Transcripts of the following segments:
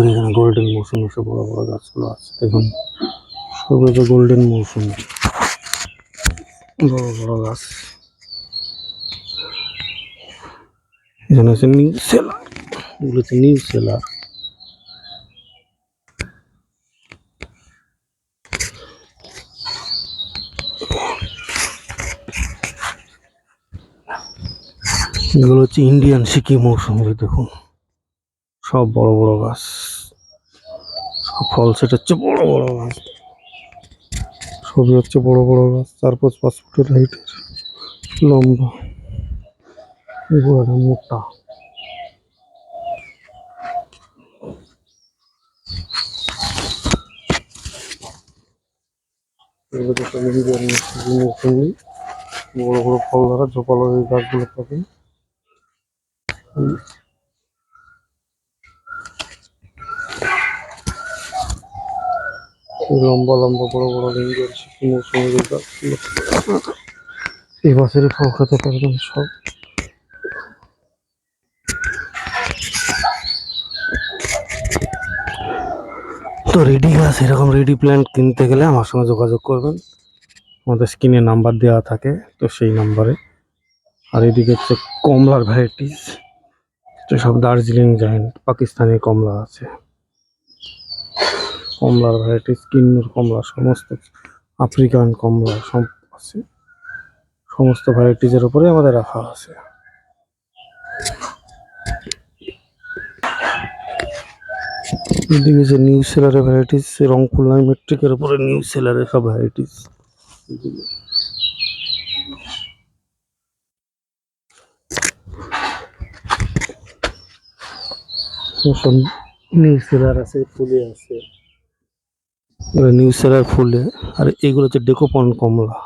এখানে গোল্ডেন মৌসুম এসে বড় বড় গাছগুলো আছে দেখুন, সবে যে গোল্ডেন মৌসুম, বড় বড় গাছ। এখানে আছে নিউ সেলার, এগুলো হচ্ছে নিউ সেলার। এগুলো হচ্ছে ইন্ডিয়ান সিকি মৌসুমি, দেখুন সব বড় বড় গাছ, সব ফল সেট হচ্ছে বড় বড় গাছ, সবই হচ্ছে বড় বড় গাছ, 4-5 ফুটের হাইটের, লম্বা, এগুলো মোটা। এগুলো তো সব ইন্ডিয়ান সিকি মৌসুমি, বড় বড় ফল ধরা ঝোপালো এই গাছগুলো পাবেন। লম্বা লম্বা বড় বড় ইন্ডিয়ান সিকি মৌসুমি গাছগুলো এই বছরই ফল খেতে পারবেন সব। তো রেডি গাছ, এরকম রেডি প্ল্যান্ট কিনতে গেলে আমার সঙ্গে যোগাযোগ করবেন, আমাদের স্ক্রিনে নাম্বার দেওয়া থাকে, তো সেই নাম্বারে। আর এদিকে হচ্ছে কমলার ভ্যারাইটিস, তো সব দার্জিলিং জায়েন্ট পাকিস্তানি কমলা আছে, কমলার ভ্যারাইটিস, কিন্নুর কমলা, সমস্ত আফ্রিকান কমলা সব আছে, সমস্ত ভ্যারাইটিসের উপরে আমাদের রাখা আছে। এদিকে যে নিউ সেলারের ভ্যারাইটিস, রংপুর লাইন মেট্রিকের উপরে নিউ সেলারের সব ভ্যারাইটিস। নিউ সেলার আছে, ফুলে আছে, নিউ সেলার ফুলে। আর এগুলো হচ্ছে ডেকোপন কমলা,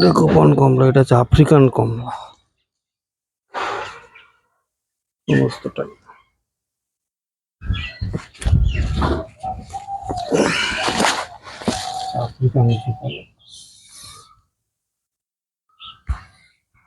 ডেকোপন কমলা, এটা হচ্ছে আফ্রিকান কমলা, সমস্তটাই আফ্রিকান কমলা।